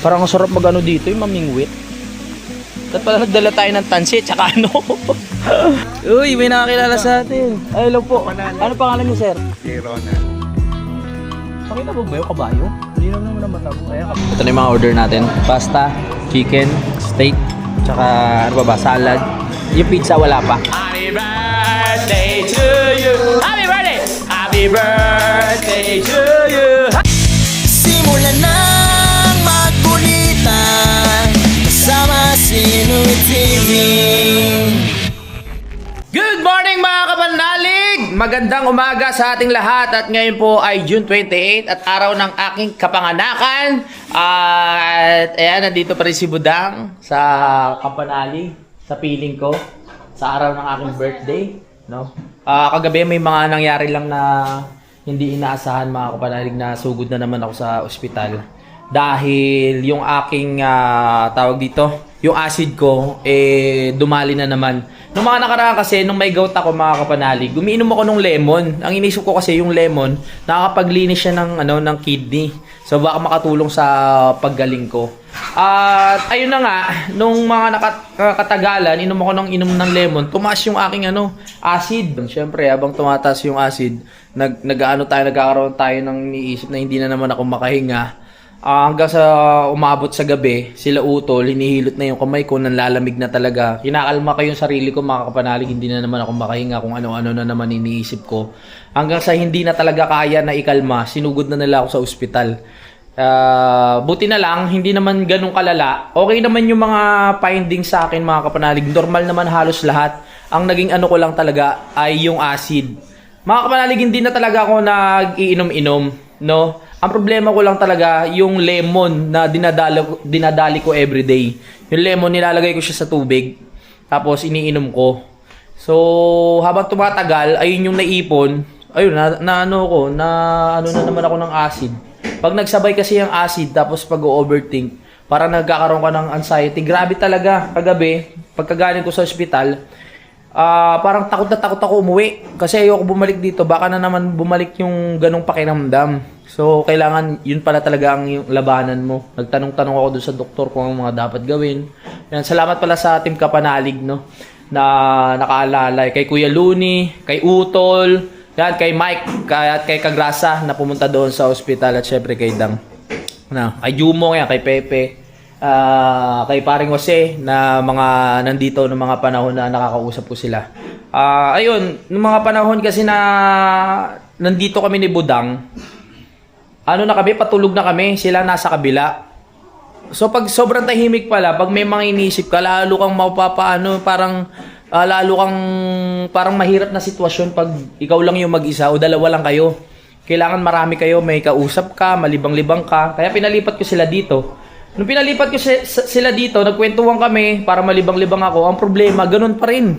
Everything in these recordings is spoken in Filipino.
Parang ang sarap magano dito, yung mamingwit. At pala nagdala tayo ng tansi, tsaka ano. Uy, may nakakilala sa atin. Ay, hello po. Ano pangalan niyo, sir? Si Ronald. Pakita mo ba yung kabayo? Hindi naman naman matabo. Ito na yung mga order natin. Pasta, chicken, steak, tsaka ano ba ba, salad. Yung pizza wala pa. Happy birthday to you! Happy birthday! Happy birthday to you! Simulan ng magkulitan kasama si Nuy TV. Good morning mga kapanalig! Magandang umaga sa ating lahat at ngayon po ay June 28 at araw ng aking kapanganakan. At ayan, nandito pa rin si Budang sa kapanalig, sa piling ko, sa araw ng aking birthday. No? Kagabi may mga nangyari lang na hindi inaasahan mga kapanalig na sugod na naman ako sa ospital. Dahil yung aking tawag dito, yung acid ko, dumali na naman. Nung mga nakaraan kasi, nung may gout ako mga kapanalig, umiinom ako ng lemon. Ang inisip ko kasi yung lemon, nakakapaglinis siya ng kidney. So baka makatulong sa paggaling ko. At ayun na nga, nung mga nakatagalan, inom ako ng lemon, tumaas yung aking acid. Siyempre, habang tumataas yung acid, nagkakaroon tayo ng iniisip na hindi na naman ako makahinga. Hanggang sa umabot sa gabi, sila utol, hinihilot na yung kamay ko, nanlalamig na talaga. Kinakalma ko yung sarili ko mga kapanalig, hindi na naman ako makahinga kung ano-ano na naman iniisip ko. Hanggang sa hindi na talaga kaya na ikalma, sinugod na nila ako sa ospital. Buti na lang, hindi naman ganun kalala. Okay naman yung mga findings sa akin mga kapanalig. Normal naman halos lahat. Ang naging ko lang talaga ay yung acid. Mga kapanalig, hindi na talaga ako nag-iinom-inom, no? Ang problema ko lang talaga yung lemon na dinadali ko everyday. Yung lemon, nilalagay ko siya sa tubig, tapos iniinom ko. So, habang tumatagal, ayun yung naipon. Ayun, na naman ako ng acid. Pag nagsabay kasi yung acid, tapos pag-overthink, parang nagkakaroon ka ng anxiety. Grabe talaga, kagabi, pagkagaling ko sa ospital, parang takot na takot ako umuwi. Kasi ayoko bumalik dito, baka na naman bumalik yung ganong pakiramdam. So, kailangan, yun pala talaga ang yung labanan mo. Nagtanong-tanong ako doon sa doktor kung ang mga dapat gawin. Yan, salamat pala sa Team Kapanalig, no? Na nakaalala. Kay Kuya Luni, kay Utol, yan, kay Mike, at kay Kagrasa na pumunta doon sa ospital. At syempre kay Dang. Kay Jumo, yan, kay Pepe. Kay Paring Jose na mga nandito ng mga panahon na nakakausap ko sila. Ayun, ng mga panahon kasi na nandito kami ni Budang, patulog na kami, sila nasa kabila. So pag sobrang tahimik pala, pag may mga iniisip ka, lalo kang parang mahirap na sitwasyon pag ikaw lang yung mag-isa o dalawa lang kayo. Kailangan marami kayo, may kausap ka, malibang-libang ka. Kaya pinalipat ko sila dito. Nung pinalipat ko sila dito, nagkwentuhan kami para malibang-libang ako. Ang problema, ganun pa rin.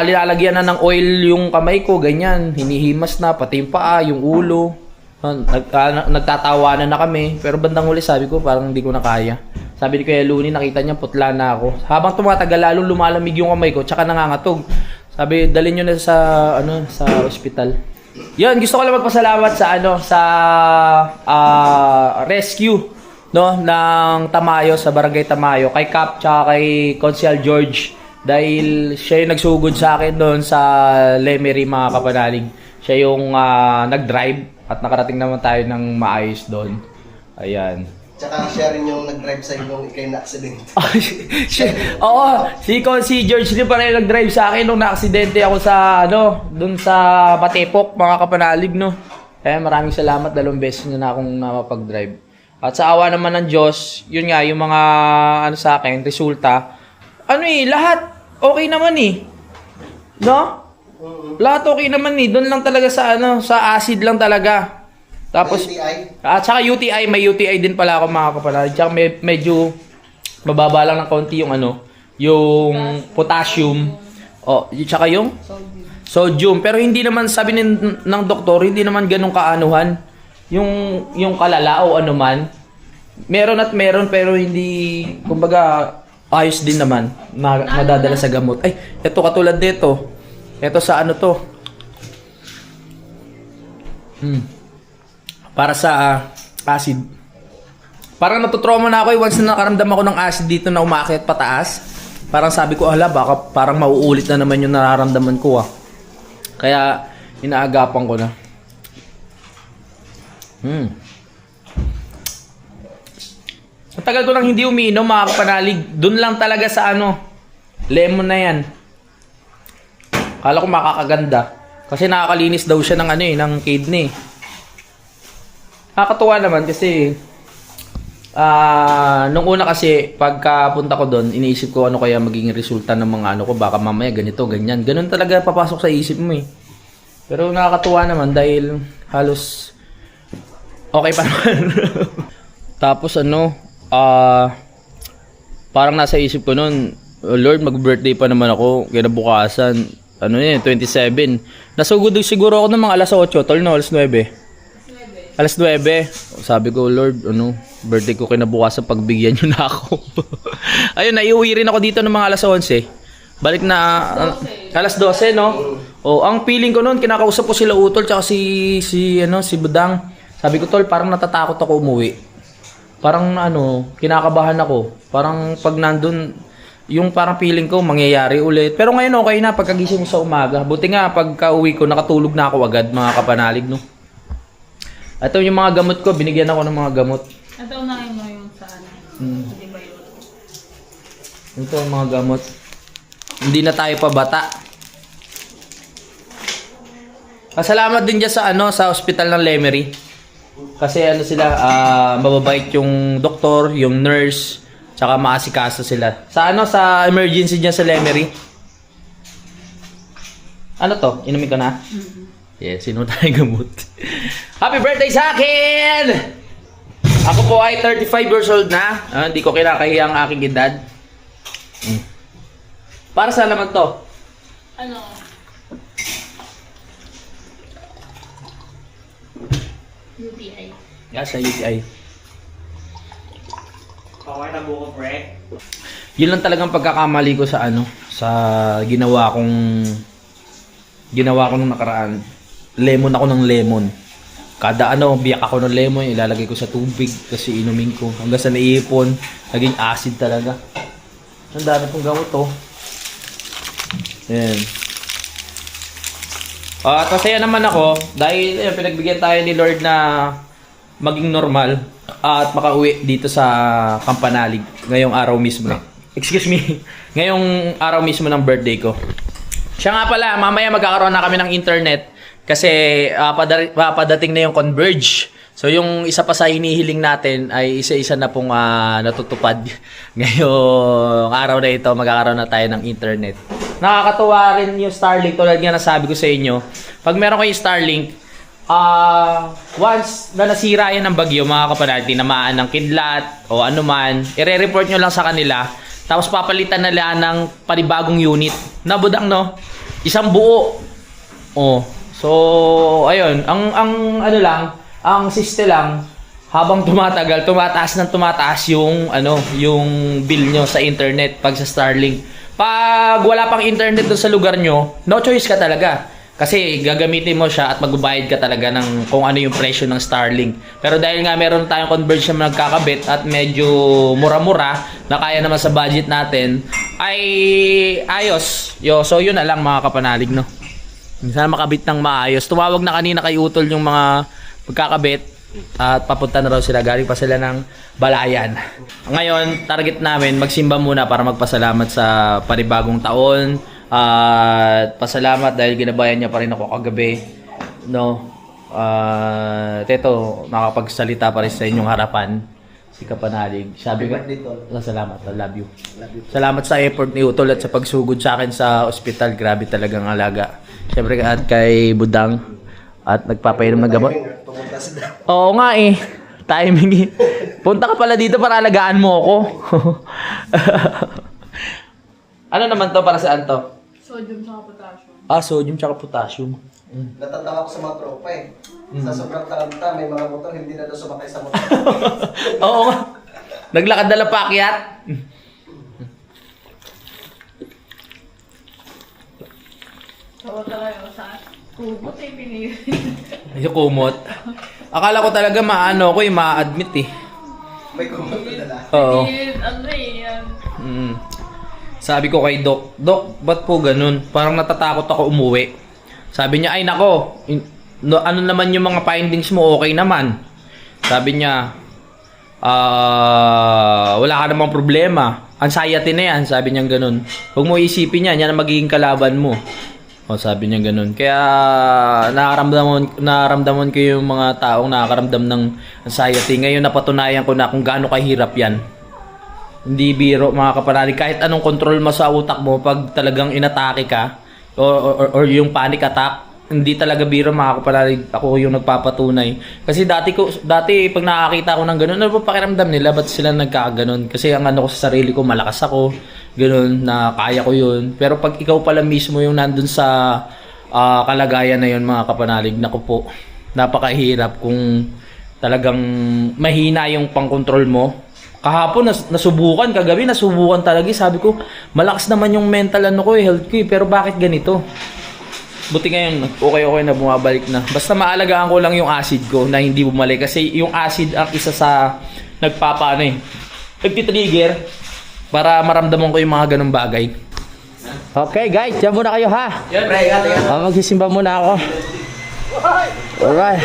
Lilalagyan na ng oil yung kamay ko, ganyan. Hinihimas na, pati yung paa, yung ulo. Nagtatawanan na kami. Pero bandang huli sabi ko, parang hindi ko na kaya. Sabi ni Kuya Luni, nakita niya putla na ako. Habang tumatagal, lalong lumalamig yung kamay ko, tsaka nangangatog. Sabi, dalhin nyo na sa ospital. Yun, gusto ko lang magpasalamat sa rescue, no, ng Tamayo, sa Barangay Tamayo, kay Cap tsaka kay Consial George, dahil siya yung nagsugod sa akin doon sa Lemery mga kapanalig. Siya yung nag-drive at nakarating naman tayo ng maayos doon. Ayan. Tsaka siya rin yung nag-drive sa nung ikay na-accident. Oo, si George din pa rin nag-drive sa akin nung na-aksidente ako sa doon sa Patepok mga kapanalig, no. Maraming salamat, 2 beses na akong napapag-drive. At sa awa naman ng Diyos, yun nga, yung mga sa akin, resulta, lahat okay naman no? Lahat okay naman doon lang talaga sa acid lang talaga. Tapos, UTI? At saka UTI, may UTI din pala ako mga kapanalig. Tsaka medyo mababa lang ng konti yung yung potassium. Tsaka yung sodium. Pero hindi naman, sabi ng doktor, hindi naman ganun kaanuhan. Yung kalala o anuman. Meron at meron, pero hindi, kumbaga, ayos din naman. Madadala sa gamot. Ay, ito katulad dito. Ito sa to. Para sa acid. Parang natutrauma na ako once na nakaramdam ako ng acid dito na umakyat pataas. Parang sabi ko, ala, baka parang mauulit na naman yung nararamdaman ko Kaya, inaagapan ko na. Matagal ko nang hindi umiinom, mga kapanalig. Doon lang talaga sa lemon na yan. Kala ko makakaganda. Kasi nakakalinis daw siya ng ng kidney. Nakakatuwa naman kasi nung una kasi pagkapunta ko doon, iniisip ko ano kaya magiging resulta ng mga ko, baka mamaya ganito, ganyan. Ganun talaga papasok sa isip mo Pero nakakatuwa naman dahil halos okay pa naman. Tapos parang nasa isip ko noon, oh Lord, mag-birthday pa naman ako kinabukasan. 27. Nasugod siguro ako ng mga alas 8, tol, no? Alas 9. Alas 9. Sabi ko, Lord, birthday ko kinabukasan, pagbigyan nyo na ako. Ayun, naiuwi rin ako dito ng mga alas 11. Balik na, alas 12, no? Ang feeling ko noon, kinakausap ko sila Utol, tsaka si Budang. Sabi ko, tol, parang natatakot ako umuwi. Parang kinakabahan ako. Parang pag nandun, yung parang feeling ko mangyayari ulit. Pero ngayon okay na pagkagising mo sa umaga. Buti nga pagka-uwi ko nakatulog na ako agad, mga kapanalig, no. Ito yung mga gamot ko, binigyan ako ng mga gamot. Ito unahin mo yung sa Di ba yun? Ito yung mga gamot. Hindi na tayo pabata. Pasalamat din dyan sa ospital ng Lemery. Kasi sila, mababait yung doktor, yung nurse, tsaka maasikaso sila. Sa emergency dyan sa Lemery. Ano to? Inumin ka na? Yes, sino tayo gamot? Happy birthday sa akin! Ako po ay 35 years old na. Hindi ko kinakahiya ang aking edad. Para saan naman to? UTI. Sa UTI. Okay na buko, pre. Yun lang talagang pagkakamali ko sa ginawa kong nung nakaraan. Lemon ako ng lemon. Kada biyak ako ng lemon, ilalagay ko sa tubig kasi inumin ko. Hanggang sa naiipon, naging acid talaga. Ang dami pong gamot Ayan. At masaya naman ako dahil pinagbigyan tayo ni Lord na maging normal at makauwi dito sa Kampanalig ngayong araw mismo. Excuse me. Ngayong araw mismo ng birthday ko. Siya nga pala, mamaya magkakaroon na kami ng internet kasi padating na yung Converge. So yung isa pa sa hinihiling natin ay isa-isa na pong natutupad. Ngayong araw na ito magkakaroon na tayo ng internet. Nakakatuwa rin yung Starlink tulad nga nasabi ko sa inyo. Pag meron kayong Starlink, once na nasira yan ng bagyo, mga kapanalig, tinamaan ng kidlat o anuman, ire-report nyo lang sa kanila. Tapos papalitan nila ng panibagong unit. Nabudang, no? Isang buo. So, ayun. Ang siste lang, habang tumatagal, tumataas yung bill nyo sa internet pag sa Starlink. Pag wala pang internet doon sa lugar nyo, no choice ka talaga. Kasi gagamitin mo siya at magbabayad ka talaga ng kung ano yung presyo ng Starlink. Pero dahil nga meron tayong conversion na nagkakabit at medyo mura-mura na kaya naman sa budget natin, ay ayos. So yun na lang mga kapanalig, no. Sana makabit ng maayos. Tumawag na kanina kay Utol yung mga magkakabit at papunta na raw sila. Galing pa sila ng Balayan. Ngayon, target namin magsimba muna para magpasalamat sa panibagong taon. At pasalamat dahil ginabayan niya pa rin ako kagabi, no. Teto, makapagsalita pa rin sa inyong harapan si Kapanalig. Sabi ko, salamat, I love you. Salamat sa effort ni Utol at sa pagsugod sa akin sa ospital. Grabe talagang alaga. Siyempre at kay Budang at nagpapainom ng gamot. Oo nga timing Punta ka pala dito para alagaan mo ako. Ano naman to? Para saan to? Sodium sa potassium. Sodium tsaka potassium. Natatawa ko sa mga tropa Sa sobrang taranta, may mga motor hindi na daw sumakay sa motor. Oo nga. Naglakad na lang paakyat. Tawa talaga sa kumot pinili. Yung kumot. Akala ko talaga ma-admit May Oo. Ano eh, yan. Sabi ko kay Doc, Doc, ba't po ganun? Parang natatakot ako umuwi. Sabi niya, ay nako, ano naman yung mga findings mo, okay naman. Sabi niya, wala ka namang problema. Anxiety na yan, sabi niya ganun. Huwag mo isipin yan, yan ang magiging kalaban mo. O, sabi niya ganun. Kaya nararamdaman ko yung mga taong nakakaramdam ng anxiety. Ngayon napatunayan ko na kung gaano kahirap yan. Hindi biro mga kapanalig. Kahit anong control mo sa utak mo, pag talagang inatake ka, or yung panic attack, hindi talaga biro mga kapanalig. Ako yung nagpapatunay. Kasi dati pag nakakita ko ng ganun, ano ba pakiramdam nila? Ba't sila nagkakaganon? Kasi ang ano ko sa sarili ko, malakas ako. Ganun, na kaya ko yun. Pero pag ikaw pala mismo yung nandun sa kalagayan na yun mga kapanalig, naku po, napakahirap kung talagang mahina yung pang-control mo. Kahapon nasubukan, kagabi nasubukan talaga. Sabi ko, malakas naman yung mental health ko eh, pero bakit ganito? Buti ngayon, okay na, bumabalik na. Basta maalagaan ko lang yung acid ko na hindi bumalik. Kasi yung acid ang isa sa nagtitrigger para maramdaman ko yung mga ganung bagay. Okay guys, dyan muna kayo ha. Pre, ingat. Magsisimba muna ako. Alright.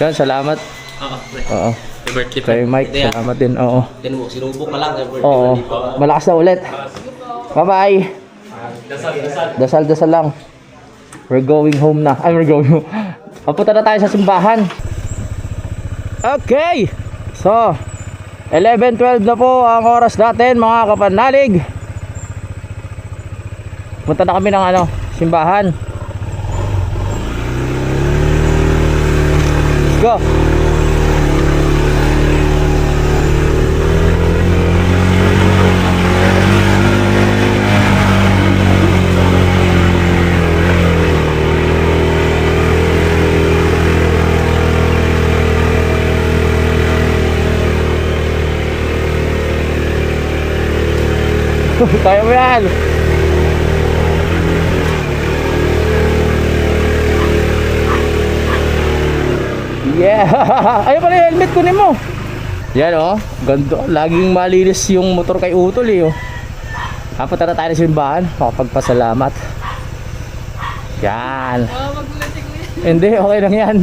Yan, salamat. Oo. Kay Mike, salamat din. Oo. Sinubok ka lang. Oo. Malakas na ulit. Bye-bye. Dasal lang. We're going home na. We're going home. Papunta na tayo sa simbahan. Okay. So, 11:12 na po ang oras natin mga kapanalig. Punta na kami ng simbahan. Let's go. Kaya mo yan. Yeah. Ayun pala yung helmet, kunin mo. Yan ganda. Laging malinis yung motor kay Utol eh. Punta na tayo sa simbahan. Makapagpasalamat. Yan. Magulat si Kuya. Hindi, okay lang yan.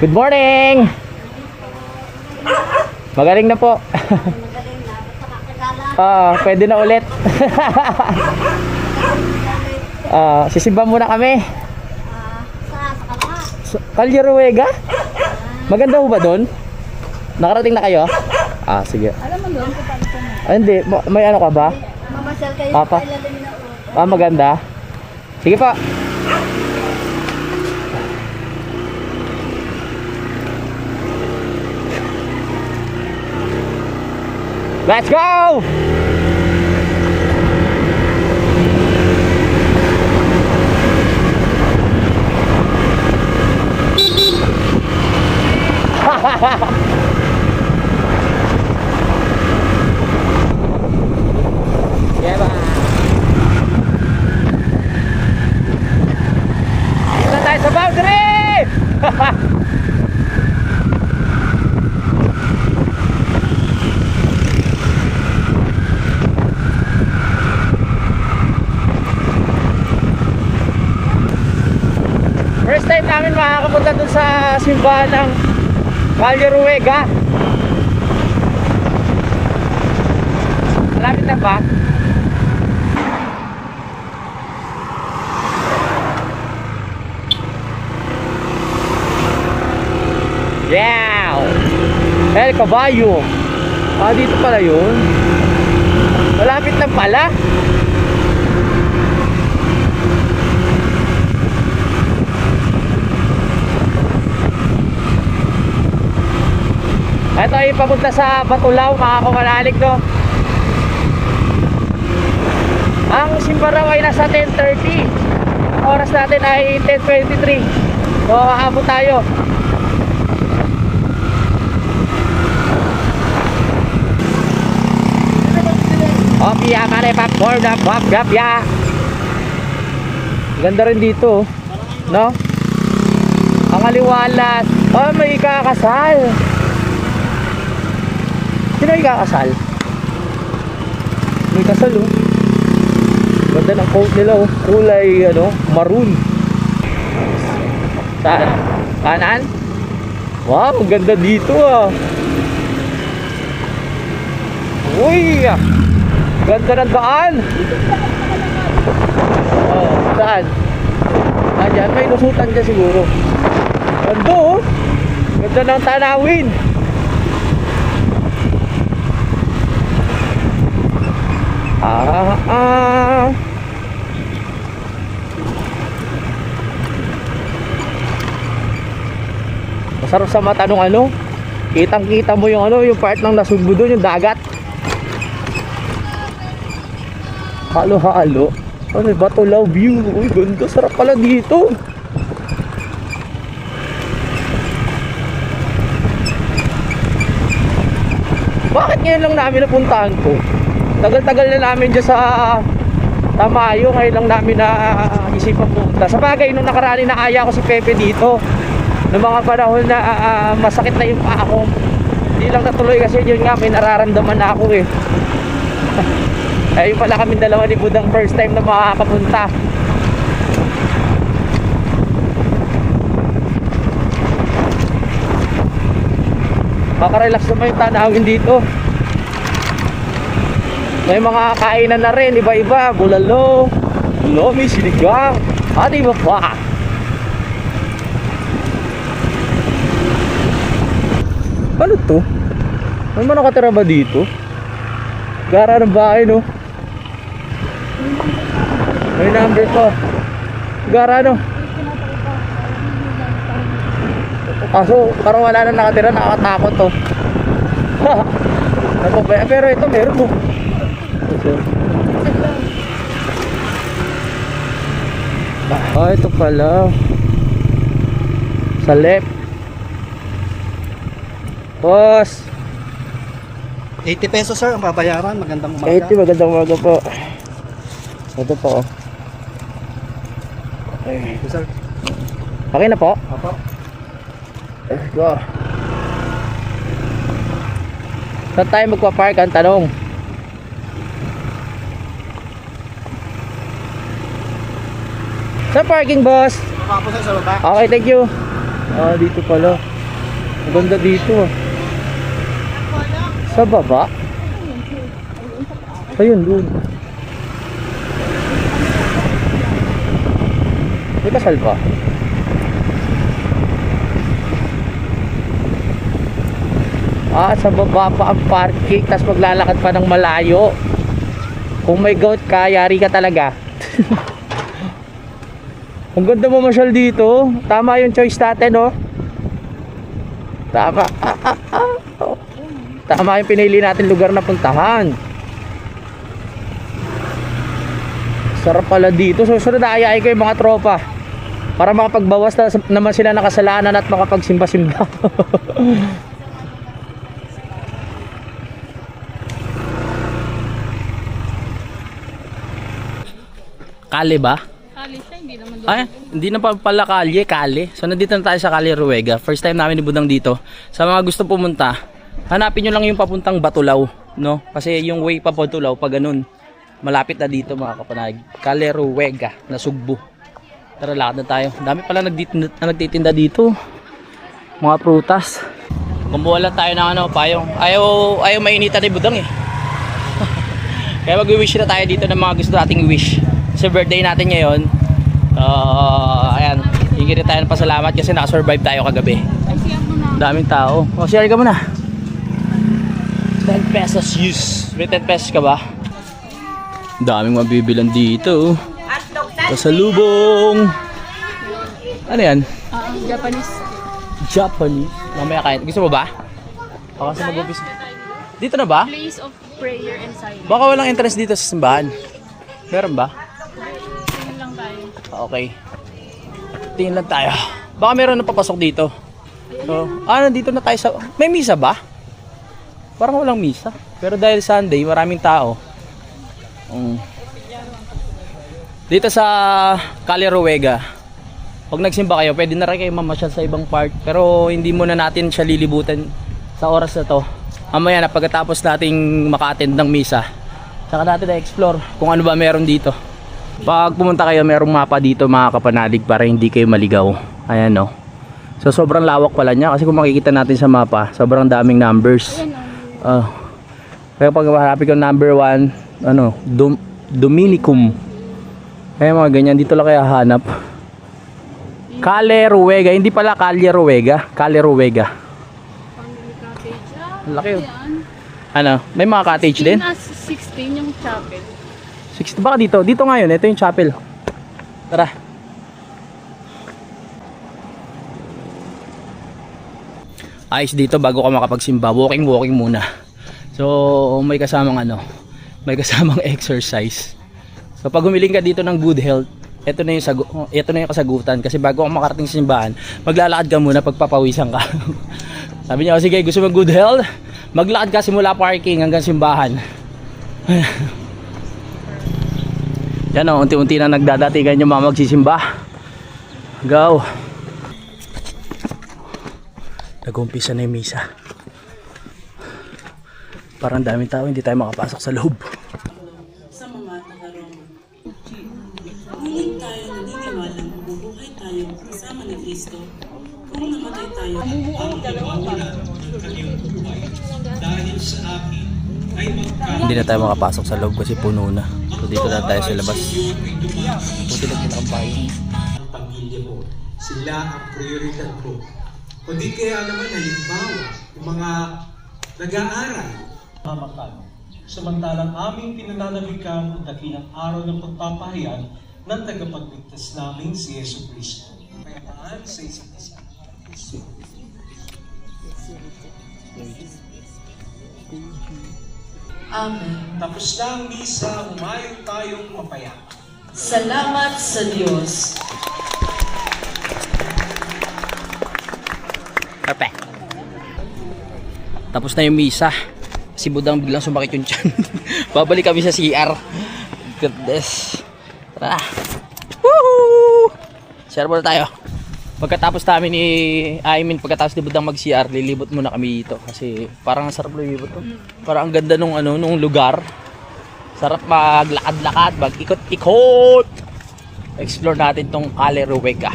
Good morning. Magaling na po. Pwede na ulit. Sisimba muna kami. Calle Ruega? Maganda ho ba doon? Nakarating na kayo? Sige. Alam mo doon kung paano pumunta? Hindi, may ano ka ba? Mamasyal kayo Papa? sa ilalim na ulo. Maganda. Sige pa. Let's go! Yeah, ba? Dito tayo sa boundary! First time namin makakapunta dun sa simbahan ng Calle Ruega. Malapit na ba? Yeah! El Caballo. Dito pala yun. Malapit na pala. Ito ay papunta sa Batulaw mga kumanalig no. Ang simba raw ay nasa 10:30. Oras natin ay 10:23. So aabot tayo. Opya kare pak board up ya. Ganda rin dito. No? Ang aliwalas. Oh, may ikakasal. Sino ikakasal? May kasal oh. Ganda ng coat nila oh. Kulay maroon. Saan? Kanan? Wow, ang ganda dito ah. Uy! Ganda ng daan. Oh, saan? Dyan, may lusutan dyan siguro. Ganda oh. Ganda ng tanawin. Masarap sa mata nung kitang kita mo yung yung part ng nasugbo doon, yung dagat. Halo-halo. Batulaw view. Uy, ganda, sarap pala dito. Bakit ngayon lang namin napuntahan to? Tagal-tagal na namin dyan sa Tamayo, ngayon lang namin na isipan punta. Sa bagay, nung nakaraan na aya ko si Pepe dito, noong mga panahon na masakit na yung paa ko. Hindi lang natuloy kasi yun nga, may nararamdaman na ako eh. Ayun pala kami dalawa ni Budang, first time na makakapunta. Makarelax naman yung tanawin dito. May mga kainan na rin, iba-iba. Bulalo, lomi, sinigang, at iba pa. Ano to? May mga nakatira ba dito? Gara ng bahay no? May number pa. Gara no? Kaso parang wala na nakatira, nakakatakot to. Pero ito meron mo. Ito pala. Sa left. Boss, 80 pesos sir ang babayaran. Magandang umaga. 80, magandang umaga po. Ito po. Okay. Ito sir. Okay na po? Opo. Let's go. Saan tayo magpa-park ang tanong? Sa parking boss? Baka po sir sa baba. Okay, thank you. Dito pala. Maganda dito ah. Sa baba? Ayun, doon. May kasal ba? Sa baba pa ang parking, tapos maglalakad pa ng malayo. Kung may goat ka, yari ka talaga. Ang ganda mo masyal dito. Tama yung choice natin, no? Tama. Tama yung pinili natin lugar na puntahan. Sarap pala dito. Susunod na ayayin ko yung mga tropa para makapagbawas na naman sila ng kasalanan at makapagsimba-simba. Kali ba? Kali siya, hindi naman doon. Ay, hindi na pala kalye, kali. So nandito na tayo sa Calle Ruega. First time namin ni Budang dito. Sa mga gusto pumunta, hanapin nyo lang yung papuntang Batulaw, no? Kasi yung way pa Batulaw, pag ganun, malapit na dito mga kapanag. Calle Ruega, na Sugbo. Tara, lakad na tayo. Dami pala nagtitinda dito. Mga prutas. Kumuha lang tayo ng payong. Ayaw mainitan ni Budang eh. Kaya mag-wish na tayo dito ng mga gusto nating wish. Sa birthday natin ngayon. Ayan, hingin tayo ng pasalamat kasi nakasurvive tayo kagabi. Ay, siya mo na. Daming tao. Share ka muna. 10 pesos use. May 10 pesos ka ba? Daming mabibilan dito. Pasalubong. Ano yan? Japanese. Japanese. Mamaya kain. Gusto mo ba? Baka sa mag-office. Dito na ba? Place of prayer and silence. Baka walang interest dito sa simbahan. Meron ba? Tingin lang tayo. Okay. Tingin lang tayo. Baka meron na papasok dito. So, nandito na tayo sa... May misa ba? Parang walang misa. Pero dahil Sunday, maraming tao. Dito sa Calle Ruega. pag nagsimba kayo, pwede na rin kayo mamasyal sa ibang part. Pero hindi muna natin siya lilibutan sa oras na to. Mamaya na pagkatapos nating maka-attend ng misa, saka natin na-explore kung ano ba meron dito. Pag pumunta kayo, merong mapa dito mga kapanalig para hindi kayo maligaw. Ayan no. So sobrang lawak pala niya kasi kung makikita natin sa mapa, sobrang daming numbers. Kaya pag hanapin ko number 1, ano, Dominicum. Kaya mga ganyan, dito lang kaya hanap. Calle Ruega, hindi pala Calle Ruega, Calle Ruega. Family cottage. Laki oh. Yan. Ano, may mga cottage din? 16 yung chapel. 60 baka dito nga yun, ito yung chapel. Tara. Ayos dito bago ka makapagsimba, walking muna. So may kasamang exercise. So pag humiling ka dito ng good health, ito na yung kasagutan kasi bago ka makarating sa simbahan, maglalakad ka muna pagpapawisan ka. Sabi niya, sige, gusto mo good health? Maglakad ka simula parking hanggang simbahan. Yan o, unti-unti na nagdadatingan yung mga magsisimba. Go! Nag-umpisa na yung misa. Parang daming tao, hindi tayo makapasok sa loob. Sa mga nakarong ngunit tayo naniniwalang mabubuhay tayo kasama ni Kristo kung namatay tayo. Hindi na tayo makapasok sa loob kasi puno na. So dito na tayo sa labas. Buti lang pinakabayo. Ang pamilya mo, sila ang prioridad ko. Kundi kaya naman halimbawa, yung mga nag-aaral, mamakal. Samantalang aming pinananabikang ang dakilang araw ng pagpapahayag ng tagapagligtas namin si Yesu Cristo. Kayaan sa isa't isa. Amen. Tapos na ang misa, humayo tayong mapayapa. Salamat sa Diyos. Perfect. Tapos na yung misa. Si Budang biglang sumakit yung tiyan. Babalik kami sa CR. Goodness. Tara. Woohoo! Share muna tayo. Pagkatapos pagkatapos ni Budang mag-CR, lilibot muna kami dito kasi parang sarap lumibot to. Parang ang ganda nung lugar. Sarap maglakad-lakad, mag-ikot-ikot. Explore natin tong Calle Ruega.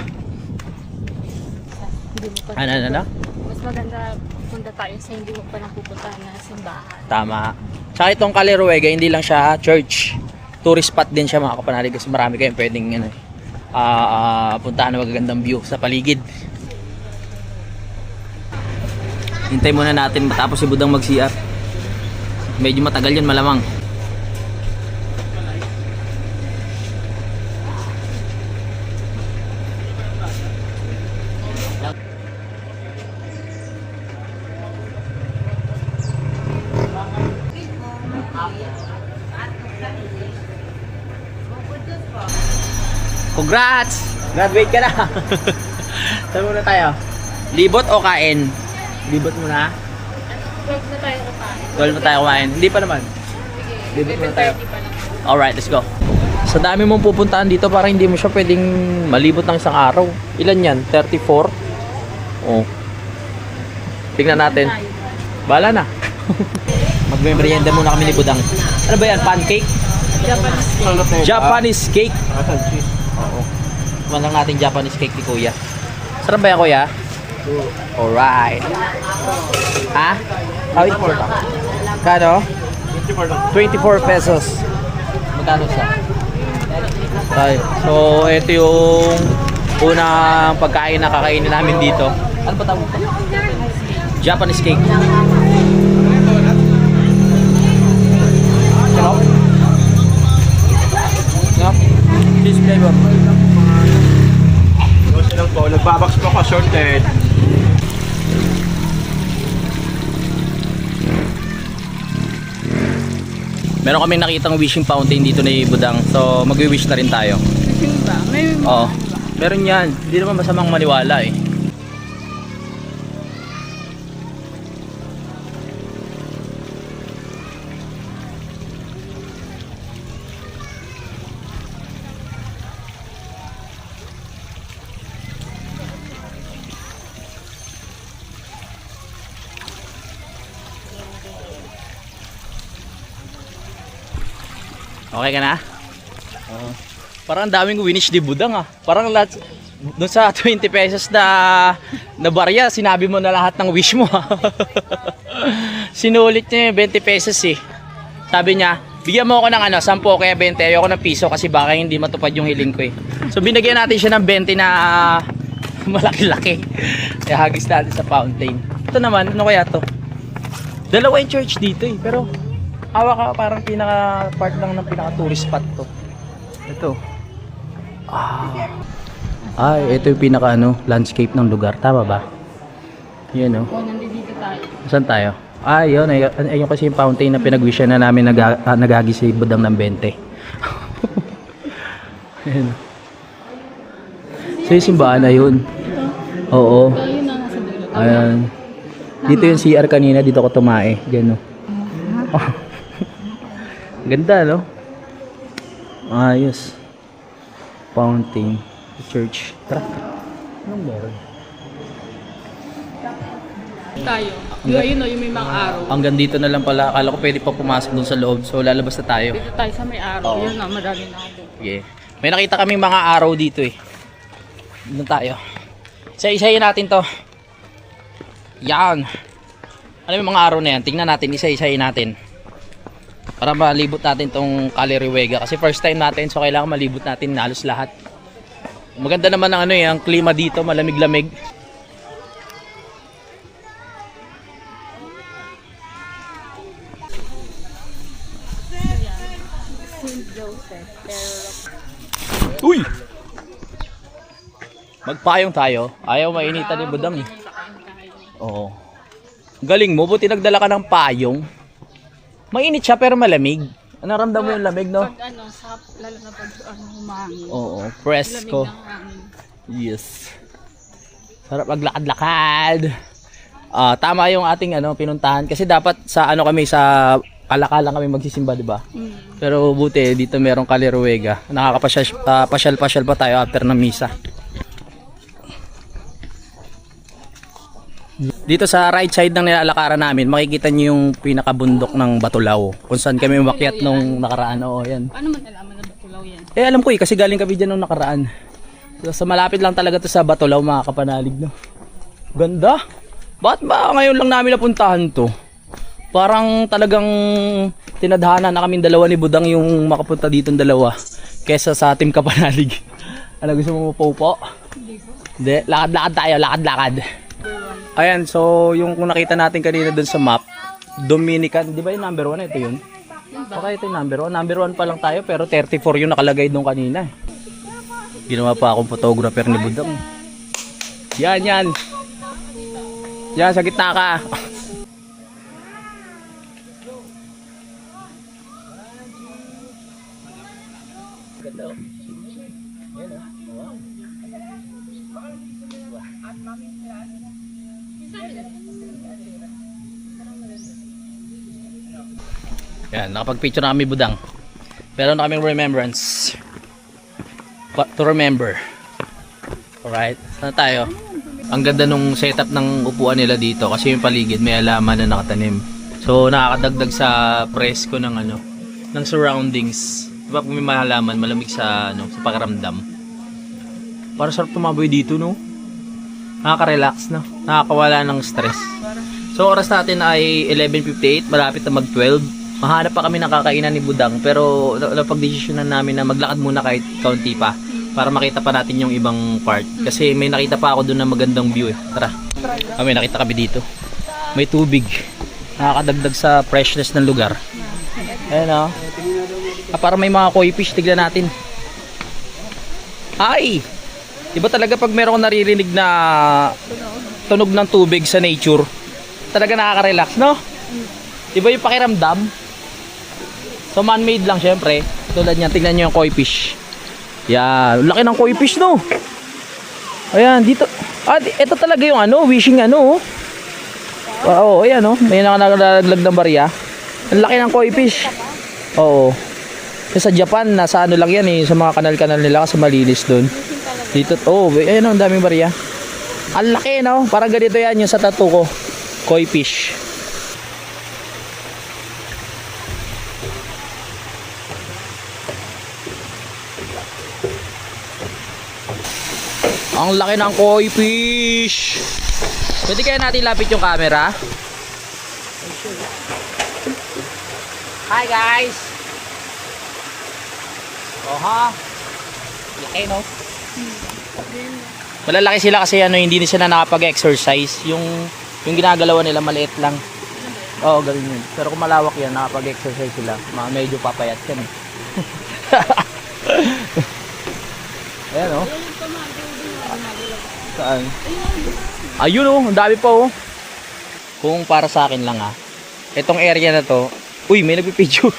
Ano? Mas maganda punta tayo sa hindi mo pa napupuntahan na simbahan. Tama. Tsaka itong Calle Ruega, hindi lang siya church. Tourist spot din siya mga kapanalig kasi marami kayong pwedeng puntahan na magagandang view sa paligid. Hintay muna natin matapos si Budang mag-CR. Medyo matagal yun malamang. Congrats! Graduate ka na! Saan muna tayo? Libot o kain? Libot muna? 12 na tayo kumain. 12 na tayo kumain? Hindi pa naman. Libot muna tayo. Alright, let's go. Sa dami mong pupuntahan dito, parang hindi mo siya pwedeng malibot ng isang araw. Ilan yan? 34? Oh. Tingnan natin. Bala na. Magme-merienda muna kami ni Budang. Ano ba yan? Pancake? Japanese cake. Oo. Man lang natin Japanese cake ni Kuya. Sarap ba yan, Kuya? Alright. Ha? How it? Kano? 24 pesos. Magkano siya? Okay. So, ito yung unang pagkain na kakainin namin dito. Ano ba tawag ito? Japanese cake. Sarap? Sarap? Cheese flavor. Silang po, nagbabox po ako, shorted. Meron kaming nakitang wishing fountain dito na Budang. So, magwi-wish na rin tayo. Simba? May Oo. Meron yan. Hindi naman masamang maniwala eh. Okay ka na? Parang ang daming winish di budang ah. Parang lahat, doon sa 20 pesos na barya, sinabi mo na lahat ng wish mo ah. Sinulit niya yung 20 pesos eh. Sabi niya, bigyan mo ako ng 10 kaya 20, ayoko ng piso kasi baka hindi matupad yung hiling ko eh. So binigyan natin siya ng 20 na malaki-laki. Kaya hagis natin sa fountain. Ito naman, ano kaya to? Dalawa yung church dito eh, pero awa ka parang pinaka part lang ng pinaka tourist spot to. Ito. Ay, ito yung pinaka landscape ng lugar, tama ba? Yan O, nandito tayo. Saan tayo? Yun, ayun kasi yung fountain na pinag-wishan na namin nagagi si Budang ng 20. Ayan. So yung simbahan na yun. Oo. Tayo na nasa dulo. Ayan. Dito yung CR kanina, dito ko tumae. Diyan no. Ganda no? Ayos. Fountain. Church. Tara. Anong meron? Tayo. Yung ayun o, yung may mga araw. Hanggang dito na lang pala. Akala ko pwede pa pumasok dun sa loob. So lalabas na tayo. Dito tayo sa may araw. Oo. Yun na, madami na ako. Okay. May nakita kaming mga araw dito eh. Doon tayo. Isa-isayin natin to. Yan. Ano yung mga araw na yan? Tingnan natin, isa-isayin natin. Para malibot natin tong Calirihuega. Kasi first time natin, so kailangan malibot natin halos lahat. Maganda naman ang ang klima dito, malamig-lamig. St. Joseph. Uy! Magpayong tayo. Ayaw mainitan ni Budang eh. Oo. Galing mo, buti nagdala ka ng payong. Mainit siya pero malamig. Naramdam mo yung lamig, no? Pag lalo na pag humangin. Oo, Lamig presko. ng hangin. Yes. Sarap maglakad-lakad. Tama yung ating pinuntahan kasi dapat sa kami sa Kalakalan kami magsisimba, di ba? Pero buti dito merong Calirihuega. Nakakapasyal-pasyal pa tayo after ng misa. Dito sa right side ng nilalakaran namin, makikita niyo yung pinakabundok ng Batulao. Kung saan kami umakyat nung nakaraan. Oo, yan. Paano man nalaman na Batulaw yan? Alam ko kasi galing kami dyan nung nakaraan. So, malapit lang talaga to sa Batulao, mga kapanalig, no? Ganda! Bakit ba ngayon lang namin napuntahan to? Parang talagang tinadhana na kaming dalawa ni Budang yung makapunta dito ng dalawa kesa sa Team Kapanalig. Ano, gusto mo po? Hindi. Lakad-lakad tayo, lakad-lakad. Ayan, so yung kung nakita natin kanina dun sa map, Dominican, di ba yung number 1? Ito yun. Baka ito yung number 1. Number 1 pa lang tayo pero 34 yung nakalagay nung kanina. Ginawa pa akong photographer ni Budang. Yan, yan. Yan, sa gitna ka. Yan, nakapag-picture na kami Budang. Pero na kaming remembrance. To remember. Alright, saan tayo? Ang ganda nung setup ng upuan nila dito kasi yung paligid may halaman na nakatanim. So nakakadagdag sa presko ng ng surroundings. Diba kung may halaman, malamig sa sa pakiramdam. Para sarap tumaboy dito, no? Nakaka-relax, no? Nakakawala ng stress. So oras natin ay 11:58, malapit na mag-12. Mahanap pa kami ng kakainan ni Budang pero napag-desisyonan namin na maglakad muna kahit kaunti pa para makita pa natin yung ibang part. Kasi may nakita pa ako doon na magandang view eh. Tara. May nakita kami dito. May tubig. Nakakadagdag sa freshness ng lugar. Ayan o. Para may mga koi fish, tignan natin. Ay! Diba talaga pag meron kong naririnig na tunog ng tubig sa nature, talaga nakaka-relax, no? Diba yung pakiramdam? So man-made lang syempre. Tulad niyan, tingnan niyo yung koi fish. Yan, laki ng koi fish, no? Ayan, dito. Ito talaga yung wishing Oo, ayan may nakalaglag ng barya. Ang laki ng koi fish. Oo. Kasi sa Japan, nasa lang yan sa mga kanal-kanal nila kasi malinis doon. Dito, ayan ang daming barya. Ang laki, no? Parang ganito yan yung sa tattoo ko. Koi fish. Ang laki ng koi fish. Pwede kaya natin lapit yung camera? Hi guys! Oha! Laki no? Malalaki sila kasi ano, hindi na sila nakapag-exercise. Yung ginagalawan nila maliit lang. Oo, ganun yun. Pero kung malawak yan, nakapag-exercise sila. Medyo papayat yan eh. Ayan o. Saan? Ayun o, ang dami pa o. Kung para sa akin lang itong area na to, uy, may nagpipidyo.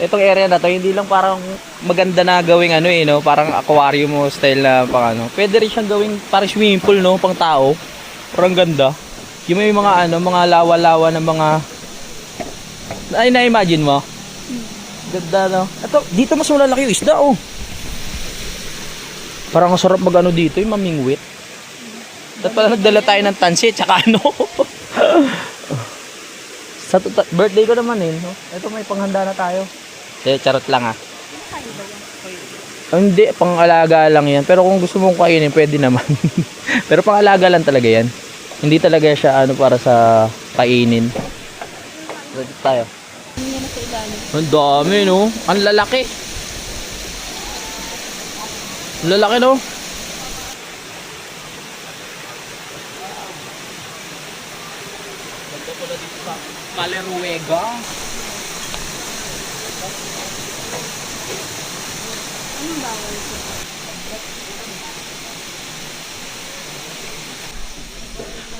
Itong area na to, hindi lang parang maganda na gawing ano no, parang aquarium mo style na pang ano. Pwede rin siyang gawing parang swimming pool no, pang tao. Parang ganda. Yung may mga ano, mga lawa-lawa ng mga ay na-imagine mo. Ganda no. Ito, dito mas malalaki yung isda oh. Parang masarap mag-ano dito, yung mamingwit. Dapat pala nagdala tayo ng tansi tsaka ano. Sa birthday ko naman eh, no? Ito may panghanda na tayo. Charot lang hindi, pang-alaga lang yan. Pero kung gusto mong kainin, pwede naman. Pero pang-alaga lang talaga yan. Hindi talaga siya ano para sa kainin. Dito tayo. Ang dami no? Ang lalaki. Ang lalaki no? Caleruega.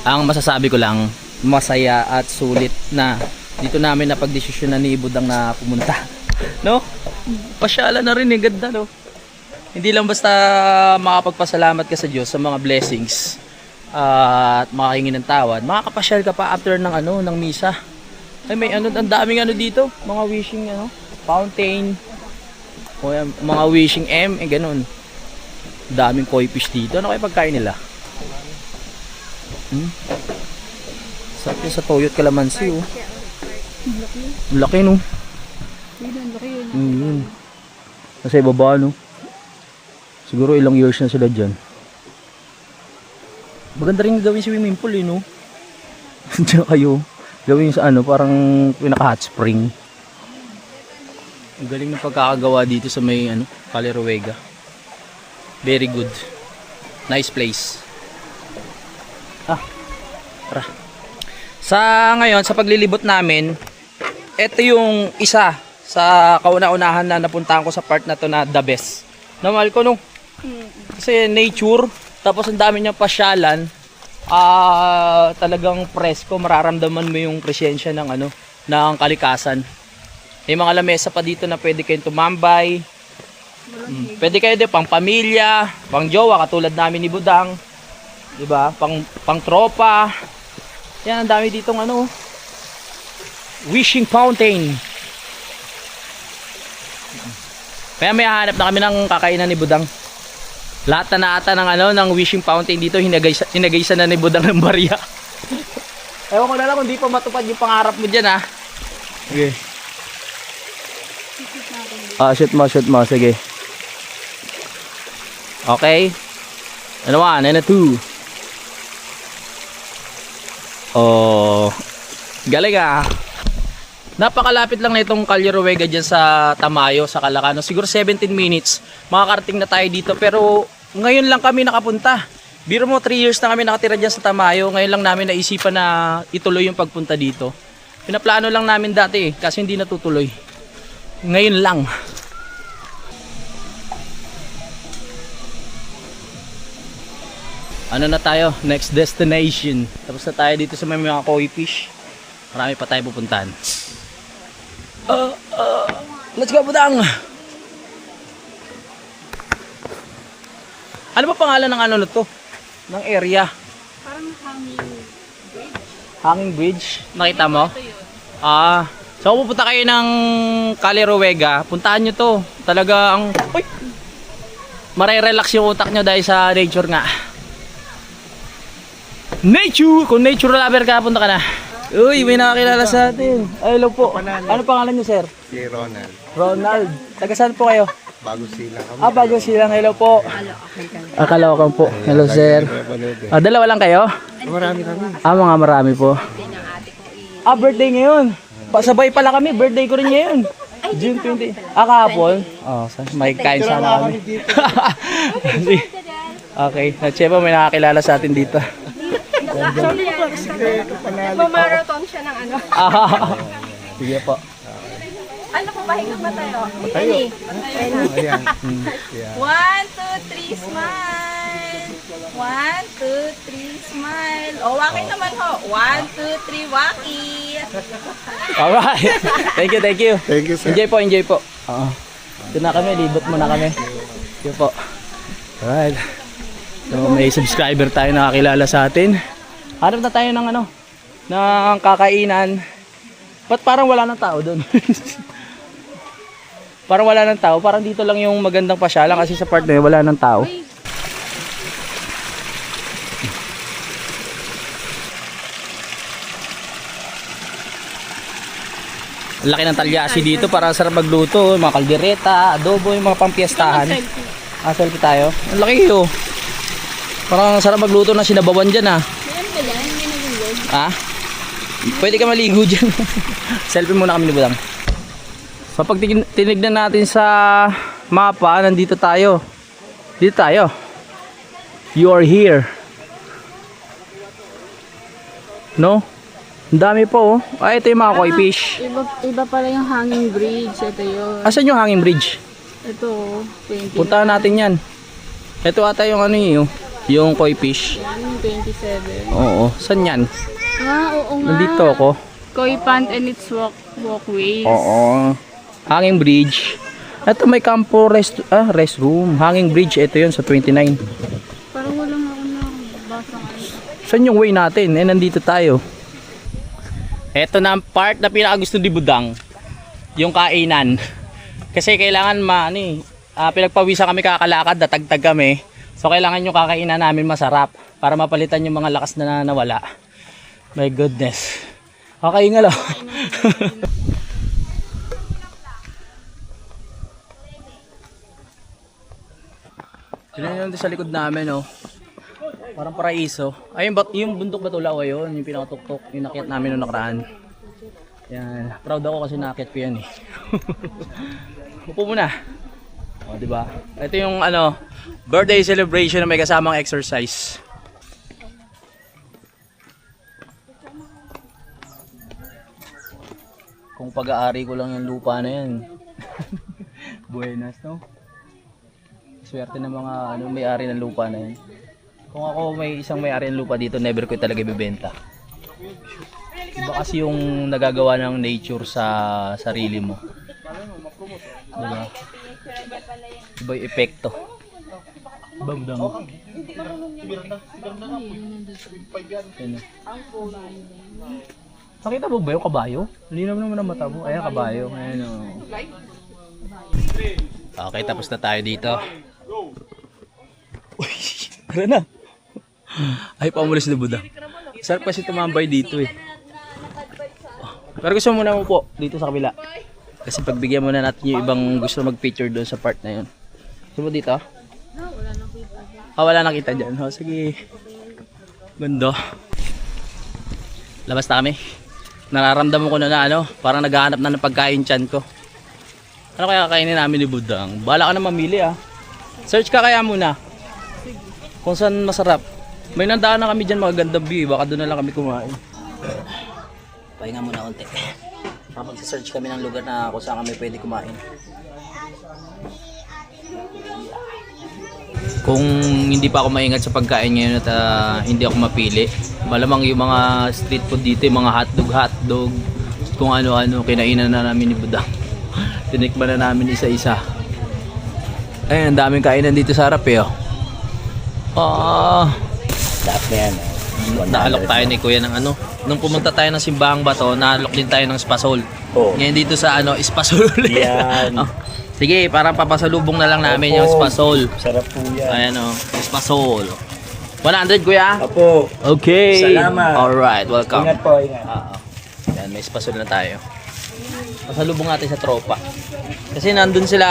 Ang masasabi ko lang, masaya at sulit na dito namin napagdesisyonan ni Budang na pumunta. No? Pasyalan na rin eh, ganda no? Hindi lang basta makapagpasalamat ka sa Diyos sa mga blessings at makahingi ng tawad. Makakapasyal ka pa after ng ano, ng misa. Ay may ano, ang daming ano dito, mga wishing ano, fountain. O yan, mga wishing ganun. Daming koi fish dito. Ano kayo pagkain nila? Sarap yun sa toyot kalamansi oh. Laki no. Nasa ibaba no. Siguro ilang years na sila dyan. Maganda rin gawin swimming pool eh no. Diyan kayo. Gawin sa ano, parang pinaka hot spring. Ang galing ng pagkakagawa dito sa may ano, Caleruega. Very good. Nice place. Tara. Sa ngayon, sa paglilibot namin, ito yung isa sa kauna-unahan na napuntahan ko sa part na to na the best. Normal ko no? Kasi nature, tapos ang dami niyang pasyalan, talagang presko, mararamdaman mo yung presensya ng ano, ng kalikasan. May mga lamesa pa dito na pwede kayong tumambay. Pwede kayo din pang pamilya, pang jowa katulad namin ni Budang. 'Di ba? Pang tropa. Yan, ang dami ditong ano, wishing fountain. Kaya may hahanap na kami ng kakainan ni Budang. Lahat na ata ng ano, ng wishing fountain dito hinagaysa na ni Budang ng barya. Ewan ko na lang kung di pa matupad yung pangarap mo diyan Okay. Shoot mo, sige. Okay. Ano 1, ano 2. Oh, galing Napakalapit lang na itong Caleruega dyan sa Tamayo, sa Calacano. Siguro 17 minutes, makakarating na tayo dito. Pero ngayon lang kami nakapunta. Biro mo, 3 years na kami nakatira dyan sa Tamayo. Ngayon lang namin naisipan na ituloy yung pagpunta dito. Pinaplano lang namin dati kasi hindi natutuloy. Ngayon lang. Ano na tayo? Next destination. Tapos na tayo dito sa may mga koi fish. Marami pa tayo pupuntahan. Let's go, Budang! Ano ba pangalan ng ano na to? Ng area? Parang hanging bridge. Hanging bridge? Nakita mo? So kung pupunta kayo ng Caleruega, puntahan nyo to. Talaga ang... Uy! Marirelax yung utak nyo dahil sa nature nga. Nature! Kung nature lover ka, punta ka na. Uy, may nakakilala sa atin. Ay, hello po. Ano pangalan nyo, sir? Si Ronald. Ronald. Taga saan po kayo? Bagong sila kami. Bagong silang. Hello po. Kalawakan po. Hello, sir. Dalawa lang kayo? Marami kami. Mga marami po. Birthday ngayon. Pasabay pala kami. Birthday ko rin ngayon. June 20. Kahapon. May kain sana kami. Okay. Natsepa, may nakakilala sa atin dito. Mamarathon siya ng ano. Sige po. Ano po, pahinga pa tayo? Tayo. Ayan. 1, 2, 3, smile. 1, 2, 3, smile. O, waki naman ho. 1, 2, 3, waki. Alright. Thank you, thank you. Thank you, sir. Enjoy po, enjoy po. Ito na kami, libot muna kami. Sige po. Alright. So, may subscriber tayo nakakilala sa atin. Hanap na tayo ng ng kakainan. Ba't parang wala ng tao doon? Parang wala ng tao. Parang dito lang yung magandang pasyalan kasi sa part na yun, wala ng tao. Ang laki ng talyasi dito para sarap magluto. Mga kaldereta, adobo, yung mga pampiestahan. Selfie tayo. Ang laki yun. Parang sarap magluto ng sinabawan dyan Ayan ba yan? Hindi nagulog. Pwede ka maligo dyan. Selfie muna kami ni Budang. So pag tinignan natin sa mapa, nandito tayo. Dito tayo. You are here. No? Ang dami po. Ito yung mga koi fish. Iba pala yung hanging bridge. Ito yun. Asan yung hanging bridge? Ito, 20. Puntahan natin yan. Ito ata yung yung koi fish. Yan, 27. Oo. Saan yan? Oo nga. Nandito ako. Koi pond and its walkways. Oo. Hanging bridge. Ito may campo restroom. Hanging bridge. Ito yun sa 29. Parang walang ako nabasa ngayon. Saan yung way natin? Nandito tayo. Ito na ang part na pinakagusto ni Budang. Yung kainan. Kasi kailangan pinagpawisan kami kakalakad, datagtag kami. So kailangan yung kakainan namin masarap para mapalitan yung mga lakas na nawala. My goodness. Kakaingal ako. Tignan nyo sa likod namin, parang paraiso. Ay, yung bundok Batulaw yun, yung pinakatuktok, yung nakiat namin noong nakaraan. Yan, proud ako kasi nakiat ko yan Upo muna. Diba? Ito yung birthday celebration na may kasamang exercise. Kung pag-aari ko lang yung lupa na yan. Buenas, no? Swerte ng mga may-ari ng lupa na yan. Kung ako may isang may-ari ng lupa dito, never ko talaga ibebenta. Iba kasi yung nagagawa ng nature sa sarili mo. Diba? Iba yung epekto. Bagdang. Nakita mo ba yung kabayo? Hindi naman ang mata mo. Ayan, kabayo. Ayan, Okay, tapos na tayo dito. Uy, tara na. Ay, paumalis na Buda. Sarap kasi tumambay dito Pero gusto muna mo po dito sa kabila. Kasi pagbigyan muna natin yung ibang gusto mag-picture doon sa part na yun. Gusto mo dito? Wala nakita dyan. Sige. Ganda. Labas na kami. Nararamdaman ko na parang naghahanap na ng pagkain tiyan ko. Ano kaya kakainin namin ni Budang? Bahala ka na mamili Search ka kaya muna. Kung saan masarap. May nandaan na kami dyan magagandang view. Baka doon na lang kami kumain. Pahinga muna konti. Mag-search kami ng lugar na kung saan kami pwede kumain. Kung hindi pa ako maingat sa pagkain ngayon at hindi ako mapili, malamang yung mga street food dito, yung mga hotdog, kung ano-ano, kinainan na namin ni Budang. Tinikman na namin isa-isa. Ayun, ang daming kainan dito sa harap Lahat na yan. Naalok tayo ni Kuya ng nung pumunta tayo ng Simbahang Bato, naalok din tayo ng Spasol. Ngayon dito sa Spasol. Yan. Sige, parang papasalubong na lang namin yung Spasol. Sarap po yan. Ayan Spasol. 100 Kuya? Apo. Okay. Salamat. Alright, welcome. Ingat po, ingat. Yan, may Spasol na tayo. Pasalubong natin sa tropa. Kasi nandun sila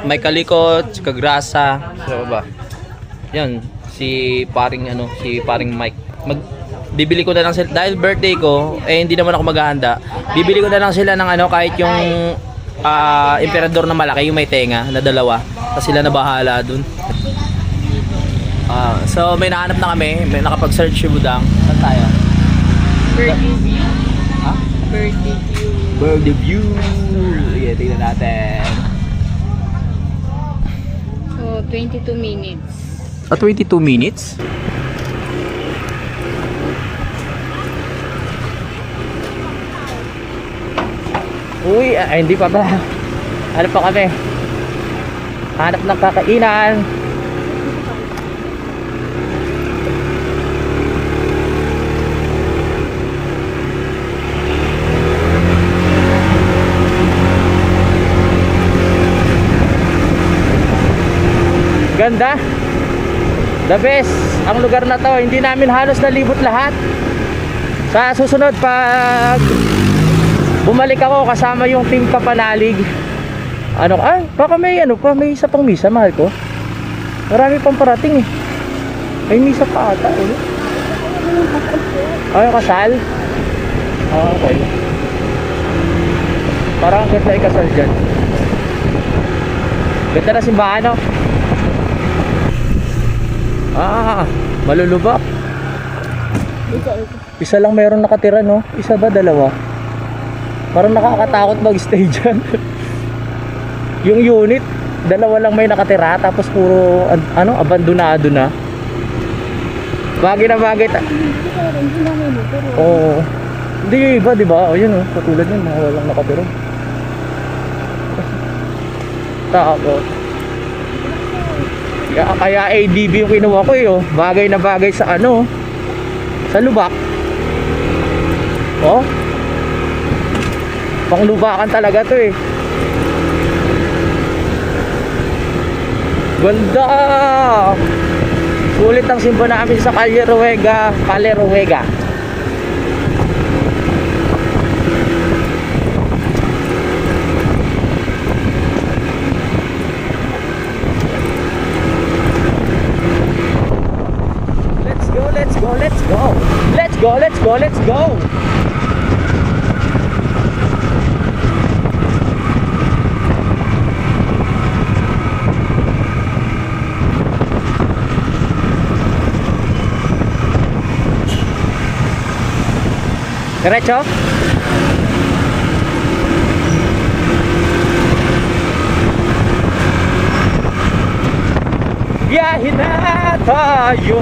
may Kalikot, si Kagrasa, so ba? Yan, si paring Mike. Bibili ko na lang sila dahil birthday ko, hindi naman ako maghahanda. Bibili ko na lang sila ng kahit yung emperador na malaki, yung may tenga na dalawa. Tapos sila na bahala dun. So may nahanap na kami, may nakapag-search si Budang. Saan tayo? Birdie view. Ha? Birdie view. Birdie view. Sige, tingnan natin. So, 22 minutes. 22 minutes? Uy, hindi pa ba? Ano pa kami? Hanap ng kakainan. Ganda. The best. Ang lugar na to, hindi namin halos nalibot lahat. Sa susunod pag bumalik ako kasama yung team Kapanalig. Baka may may isa pang misa, mahal ko. Marami pang parating eh. May misa pa ata eh. Ay, kasal. Okay. Parang ang ganda ikasal dyan. Ganda na simbahan, no? Malulubak. Isa lang mayroon nakatira, no? Isa ba, dalawa? Parang nakakatakot mag-stay dyan. Yung unit, dalawa lang may nakatira, tapos puro abandonado na. Bagay na bagay. Oo. Hindi yung iba, di ba? O yun, katulad yun, mga walang nakatira. Takot. Kaya ADB yung kinuha ko bagay na bagay sa sa lubak. Panglubakan talaga to eh. Ganda. Sulit ang simba namin sa Calle Ruega. Let's go. Diretso? Biyahin na tayo.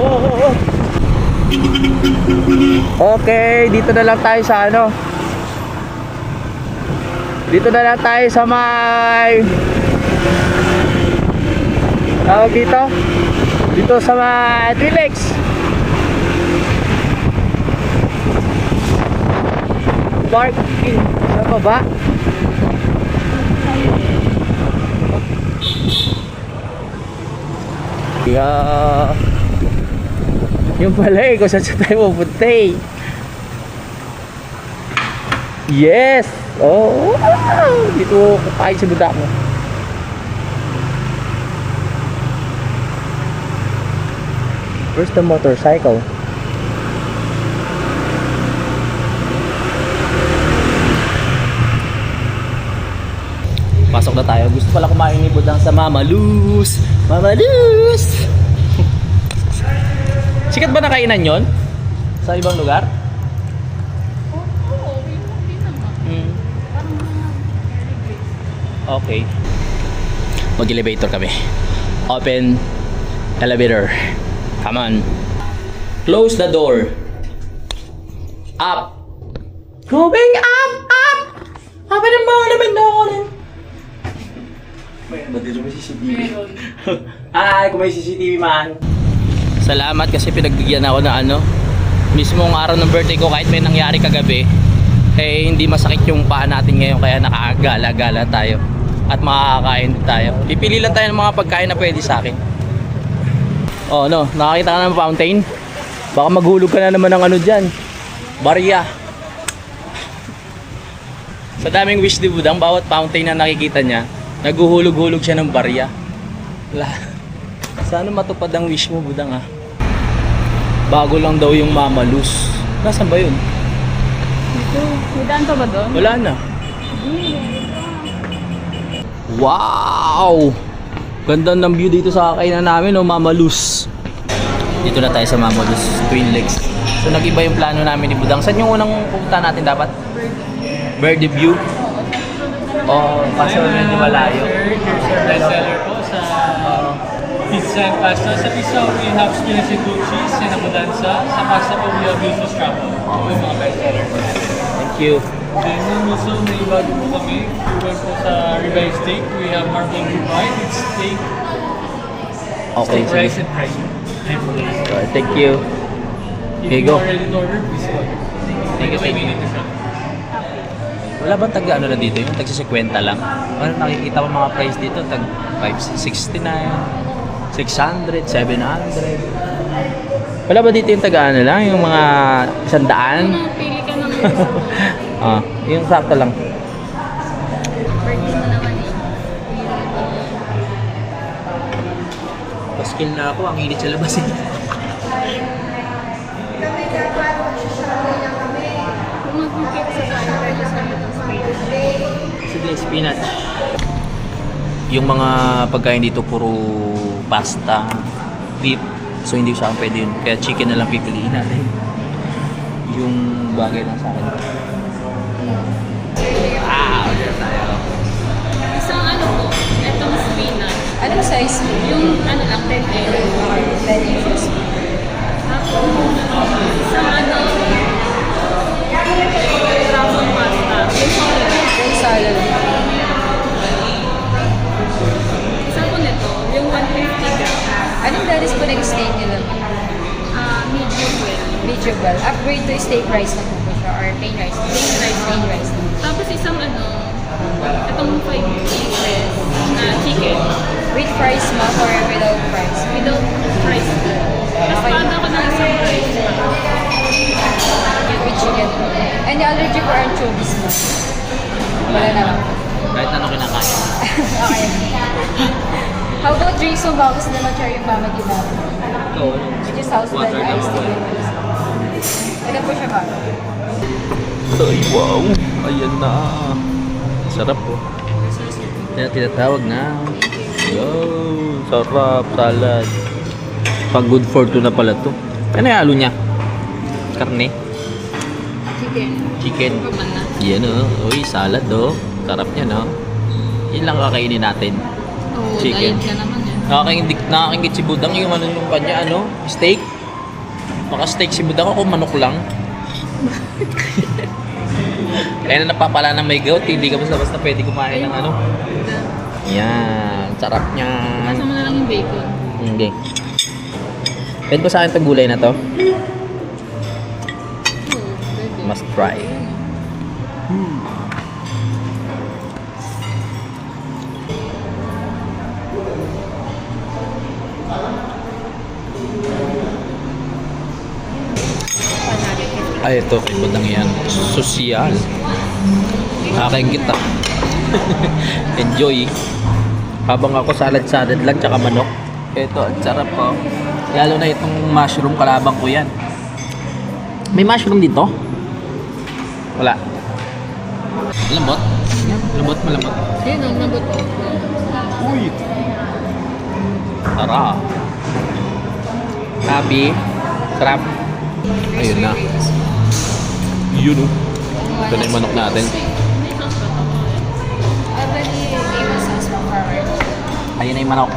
Okay, dito na lang tayo sa dito na lang tayo sa may tawag dito sa may Twilex. Parking sa baba. Yung pala kung saan tayo pupunta eh. Yes! Dito kakain sa budak mo. Where's the motorcycle? Pasok na tayo. Gusto pala kumain ni Budang sa Mama Luz. Sikat ba na kainan yon? Sa ibang lugar? Oo, hindi naman. Okay. Mag-elevator kami. Open elevator. Come on. Close the door. Up. Going up. Open the door naman doon. Ba dito may CCTV? Ay, kung may CCTV man. Salamat kasi pinagbigyan ako na mismong araw ng birthday ko kahit may nangyari kagabi hindi masakit yung paa natin ngayon kaya nakakagala-gala tayo at makakakain din tayo. Pipili lang tayo ng mga pagkain na pwede sa akin. Nakakita ka ng fountain? Baka maghulog ka na naman ng dyan. Barya. Sa daming wish ni Budang, bawat fountain na nakikita niya, naguhulog-hulog siya ng barya. Wala. Sana matupad ang wish mo, Budang, ha? Bago lang daw yung Mama Luz. Nasaan ba yun? Dito. May daan pa ba doon? Wala na. Wow! Ganda ng view dito sa kainan namin, no, Mama Luz. Dito na tayo sa Mama Luz, Twin Lakes. So nag-iba yung plano namin ni Budang. Saan yung unang pupunta natin dapat? Verde View? Oh, kaso medyo malayo. Bestseller po sa pizza and pasta. Sa pizza, we have spinach and blue cheese and amudansa. Sa pasta po, we have beef scramble. Ito yung mga bestseller po. Thank you. Then, also, may bago po kami. Iwan po sa ribeye steak. We have marble ribeye with steak, Okay, steak rice sige. and fries. Thank you. Thank you. If Okay, you go. are ready to order, please go. Thank you, thank you. Wala bang tag ano na dito? Yung tag 50 lang? Ano nakikita mo mga price dito? Tag 569, 600, 700. Wala ba dito yung tag ano lang? Yung mga 100? Pili ka ng Ah, yung sakto lang. birthday mo naman eh. Paskil na ako, ang init sa labas eh. Kung mag-cook sa sana, just kami ng spinach. Sige, spinach. Yung mga pagkain dito puro pasta, beef. So hindi sa akin pwede yun. Kaya chicken na lang pipiliin natin. Yung bagay lang sa akin. Order tayo. Isang ano po, etong spinach. Anong size? Yung ano lang, 10 inches. Tapos, isang ano, ramon pasta. Yung salad. Isang po nito, yung 150 grams. Anong dalis po ng steak nila? Medium well. Medium well. Upgrade to steak rice na po ba siya? Or plain rice? Plain rice. Tapos isang ano, itong 5 pieces na chicken. With fries ma'am or without fries? Without fries. Tapos paano ako ng isang fries. With chicken. Any allergy for anchovies ma'am? Wala na lang. Kahit ano kinakain. Okay. How about drinks mo ba? Kasi naman siya yung mama di ba? Ito, Which is house blend water iced tea. lang. Ito po siya ba? Ay, wow! Ayan na. Sarap po. Tinatawag na. Yo! Sarap, salad. Pag good for two na pala to. Ano yung halo niya? Karne? Chicken. Chicken. Paman na. Yan o. Uy, salad o. Sarap niya no. Yun lang kakainin natin. Oo, Chicken. diet ka naman yan. Nakakingit si Budang yung ano yung kanya, ano? Steak. Baka steak si Budang ako, manok lang. Kaya na napapala ng may gout, hindi ka basta-basta pwede kumain ng ano. Yan, sarap niyan. Kasama na lang yung bacon. Hindi. Pwede ba sa akin itong gulay na to? Oo, pwede. Must try. Ay, ito kay Budang yan. Sosyal. Aking kita. Enjoy. Habang ako salad-salad lang tsaka manok. Ito, ang sarap po. Lalo na itong mushroom, kalabang ko yan. May mushroom dito? Wala. Lambot? Lambot, malambot. Ayun, ang nabot ko. Uy! Sarap. Sabi, sarap. Ayun na. Yun o. Ito na yung manok natin. Bali, Amos sauce ma'am forward. Ayun na yung manok.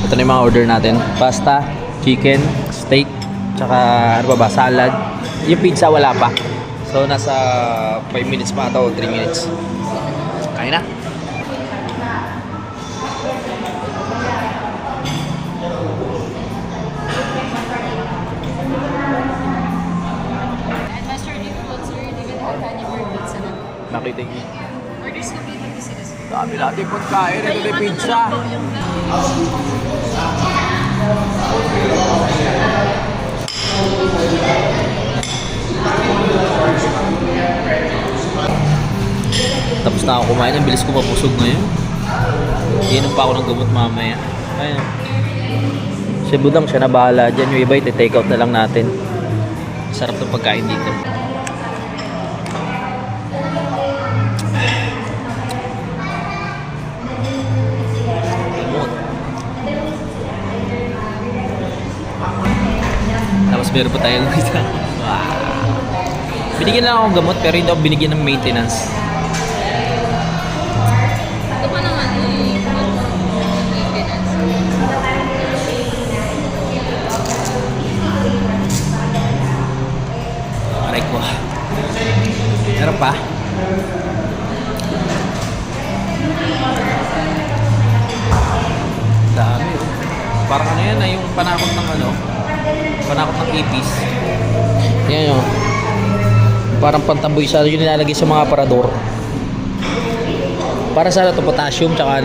Ito na yung mga order natin. Pasta, chicken, steak, tsaka ano ba ba, salad. Yung pizza wala pa. So nasa 5 minutes pa ito o 3 minutes. Kain na. And master dito po, sir, even the cannibal pizza na. Nakita niyo. Orders ko dito po sila. Dami natin pagkain. Ito na yung pizza. Tapos na ako kumain. Ang bilis ko mapusog ngayon. Iinom pa ako ng gamot mamaya. Ayun. Si Budang, siya na bahala dyan. Yung iba, iti-take out na lang natin. Sarap ng pagkain dito. Gamot. Tapos meron pa tayong isa. Binigyan lang akong gamot pero hindi ako binigyan ng maintenance. Ito pa naman eh. Maintenance. Aray ko. Meron pa? Dami oh. Parang ano yan yung panakot ng panakot ng ipis. Yan oh. Parang pantamboy sa yun nilalagay sa mga aparador. Para sa ito potassium tsaka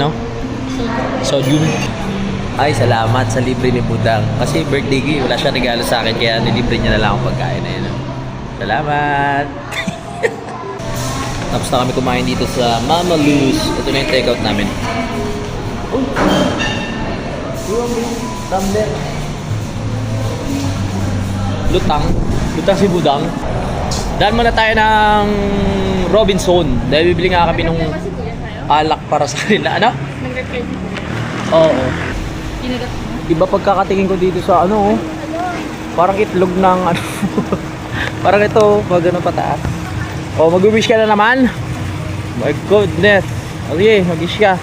sodium. Ay, salamat sa libre ni Budang. Kasi birthday ko, wala siya regalo sa akin kaya nilibre niya na lang ang pagkain na yun. Salamat! Tapos na kami kumain dito sa Mama Lou's. Ito na yung take-out namin. Tumbler. Lutang si Budang. Dahil muna tayo ng Robinson. Dahil bibili nga kami nung alak para sa kanila. Ano? Nag-record. Oo. Ginagat mo? Iba pagkakatingin ko dito sa parang itlog ng parang ito, pag pataas. O, mag-wish ka na naman. My goodness. O sige, mag-wish ka.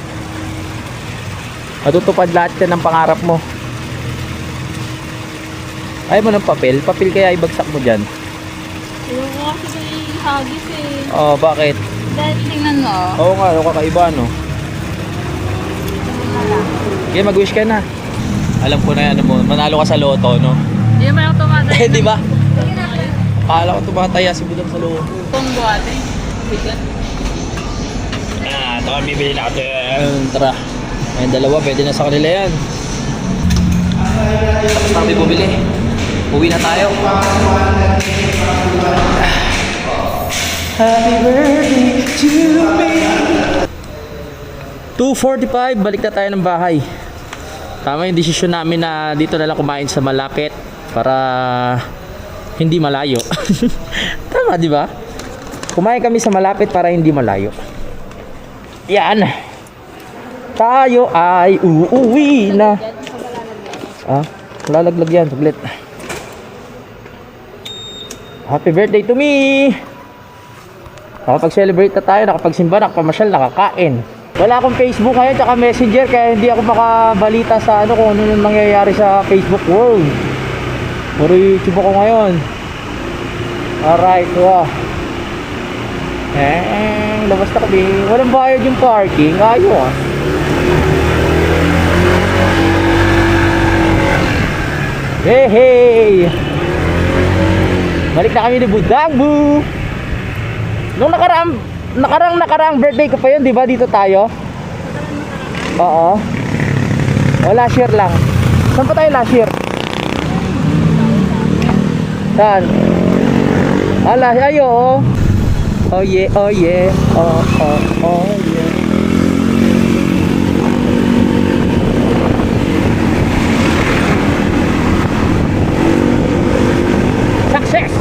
Matutupad lahat yan ng pangarap mo. Ayaw mo ng papel? Papel kaya ibagsak mo dyan. Ayaw ko kasi may hagis eh. Oh, bakit? Dahil tingnan mo. Oo nga, kakaiba Okay, mag-wish ka na. Alam ko na yan, manalo ka sa loto, no? Hindi naman ako tumatay. Eh, di ba? Akala ko tumataya si Budang sa loto. Kung buwate. Bigla. Ito kami bibili natin. Tara. May dalawa, pwede na sa kanila yan. Tapos na kami bumili. Uwi na tayo. Happy birthday to me. 2:45, balik na tayo ng bahay. Tama yung desisyon namin na dito na lang kumain sa malapit para hindi malayo. Tama, di ba? Kumain kami sa malapit para hindi malayo. Yan. Tayo ay uuwi na. Lalaglag yan, saglit. Happy birthday to me. Nakapag-celebrate na tayo, nakapagsimba, nakapamasyal, nakakain. Wala akong Facebook ngayon, tsaka Messenger, kaya hindi ako makabalita sa kung ano yung mangyayari sa Facebook world. Puro YouTube ako ngayon. Alright, wow. Labas na kami. Walang bayad yung parking. Ayos. Hey, hey! Balik na kami ni Budangbu. Nung nakaraang birthday ko pa yun, di ba? Dito tayo. Oo. O, last year lang. Saan pa tayo last year? Saan? Ayo. Oh yeah, oh yeah. Oh yeah. Success!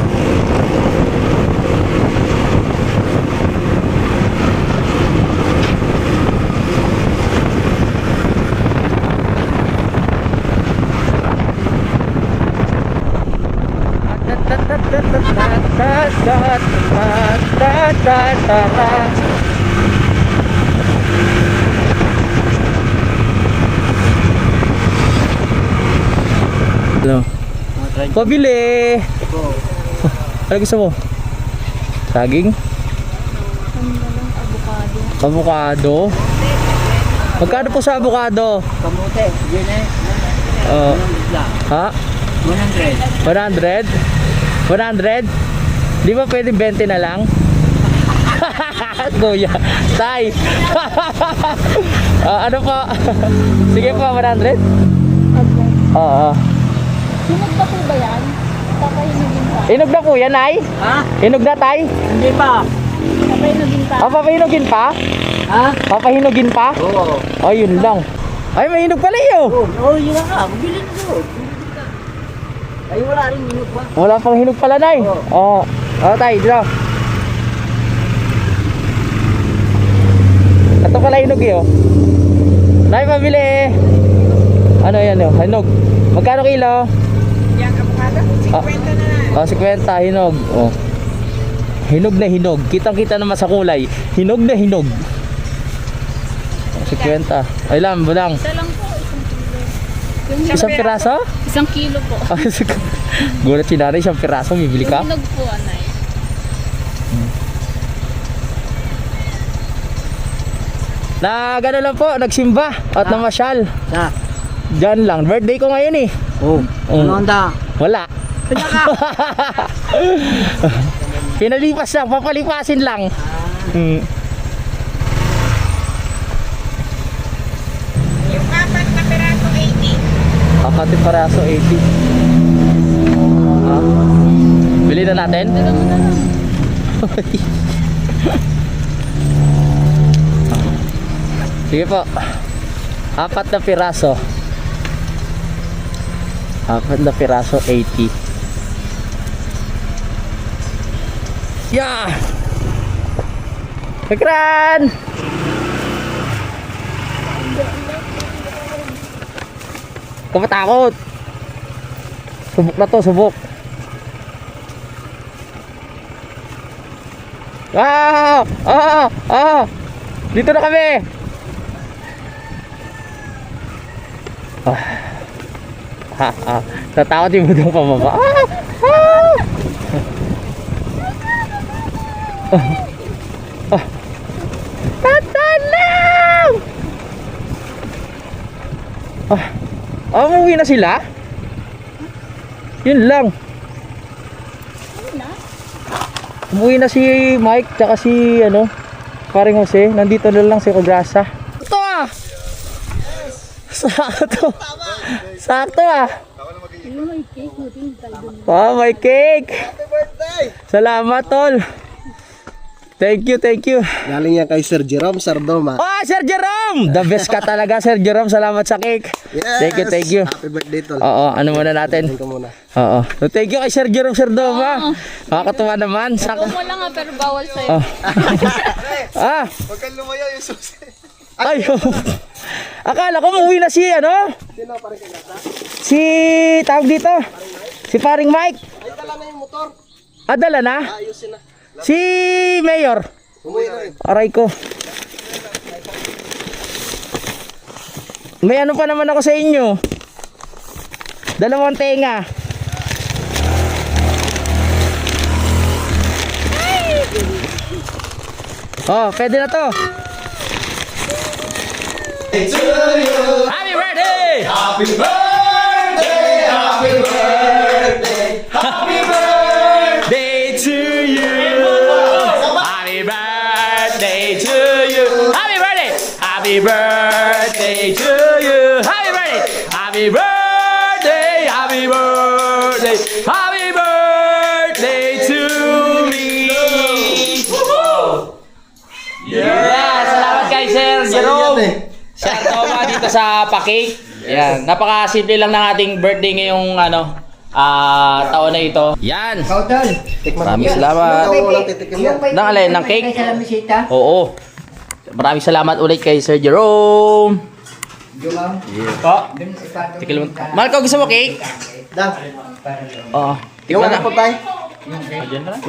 Hello. Pabili. Ano gusto mo? Saging? Avocado. Magkano po sa avocado? Kamote, yun eh. Ha? 100? 100? Di ba pwede 20 na lang? Kuya, tay. Ano pa? Sige pa, 100? Oo. Hinog pa po ba yan? Papahinugin pa. Hinog na po yan, ay? Ha? Hinog na, tay? Hindi pa. Papahinugin pa? Ha? Papahinugin pa? Oo. Ay, yun lang. Ay, may hinog pala yun. Oo, yun na nga. Bili na doon. Ay, wala rin hinog pa. Wala pang hinog pala, Nay. Oo. Oo, tay, dito. Ito pala hinog yun. Nay, pabili. Ano yan yun? Hinog. Magkano kilo? Yan, avocado. 50 na lang. 50, hinog. Oh. Hinog na hinog. Kitang-kita naman sa kulay. Hinog na hinog. 50. Ay lang, budang. Isa lang po, Isang piraso? Isang kilo po. Gulat si nanay, isang piraso. Bibili ka? Hinog po, anay. Na gano'n lang po, nagsimba at namasyal. Sa? Diyan lang. Birthday ko ngayon eh. Oo. Ano handa? Wala. Pinalipas lang, papalipasin lang. Yung 4 na peraso 80. Kakati paraso 80. Bili na natin? Dala mo na lang. Sige po. 4 na piraso. 4 na piraso 80. Yeah! Ekran! Kamatakot! Subok na to, subok. Dito na kami. Natakot yung budong pababa. Tatan lang! Umuwi na sila? Yun lang. Umuwi na si Mike tsaka si paring Jose. Nandito na lang siOgrasa. Ito ah! Sakto. Sakto ah. May cake. Happy birthday! Salamat tol. Thank you, thank you. Galing yan kay Sir Jerome Sardoma. Oh, Sir Jerome! The best ka talaga, Sir Jerome. Salamat sa cake. Yes! Thank you, thank you. Happy birthday, tol. Oo, ano muna natin? Tingnan ko muna. Oo. So, thank you kay Sir Jerome Sardoma. Nakakatuwa naman. Ikaw mo lang pero bawal sa'yo. Huwag kang lumayo yung susi. Ay, akala ko umuwi na si Sino pa rin kagata? si tawag dito. Si paring Mike. Ay, dala na yung motor. Dala na? Ayusin na. Si Mayor. Umuwi na rin. Aray ko. May pa naman ako sa inyo. 2 tenga. Oh, pwede na to. Happy birthday! Happy birthday! Happy birthday! Happy birthday to you! Happy birthday to you! Happy birthday! Happy birthday to you! Happy birthday! Happy birthday! Happy birthday! Happy birthday to me! Yes! Salamat kay Sir Jerome! Sir Toma dito sa pa-cake. Yan, napaka-simple lang ng ating birthday ngayong taon na ito. Yan. Maraming salamat. Ikaw walang titikim yan. Nang alin, ng cake? Oo. Maraming salamat ulit kay Sir Jerome. Po. Tikil mo. Mahal ko, gusto mo cake? Dang. Oo. Yung Tikman na. ano po tayo? Diyan na lang.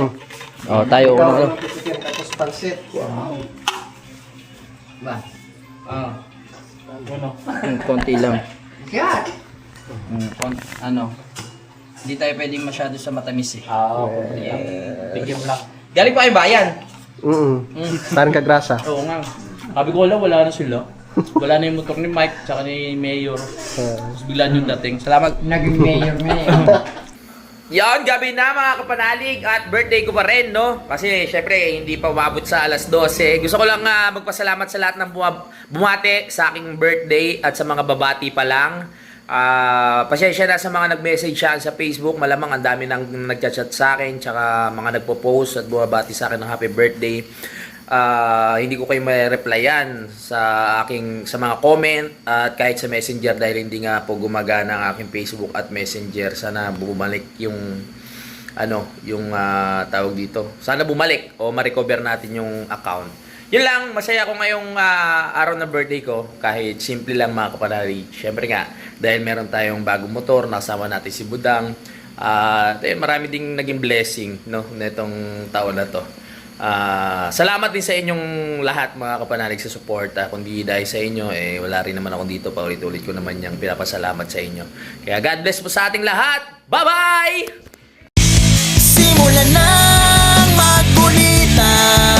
Oo, tayo. Ikaw titikim tapos pansit. Konti lang. Hindi tayo pwedeng masyado sa matamis eh. Bigyan mo lang. Galing pa kay bayan. Parang kagrasa. Oo nga. Sabi ko wala na sila. Wala na yung motor ni Mike tsaka ni Mayor. Tapos bigla yung dating. Salamat. Naging Mayor na eh. Yan, gabi na mga kapanalig at birthday ko pa rin, no? Kasi syempre hindi pa umabot sa alas 12. Gusto ko lang magpasalamat sa lahat ng bumati sa aking birthday at sa mga babati pa lang. Pasensya na sa mga nag-message siya sa Facebook. Malamang ang dami nang nagchat-chat sa akin, tsaka mga nagpo-post at bumabati sa akin ng happy birthday. Hindi ko kayo ma-replyan sa mga comment at kahit sa Messenger dahil hindi nga po gumagana ang aking Facebook at Messenger. Sana bumalik yung tawag dito. Sana bumalik o ma-recover natin yung account. Yun lang, masaya ako ngayong araw na birthday ko. Kahit simple lang mga kapanalig. Siyempre nga, dahil meron tayong bagong motor, nakasama natin si Budang. Marami ding naging blessing, no, netong taon na to. Salamat din sa inyong lahat mga kapanalig sa suporta. Kundi dahil sa inyo, wala rin naman ako dito. Paulit-ulit ko naman yung pinapasalamat sa inyo. Kaya God bless po sa ating lahat. Bye-bye! Simulan ng magkulitan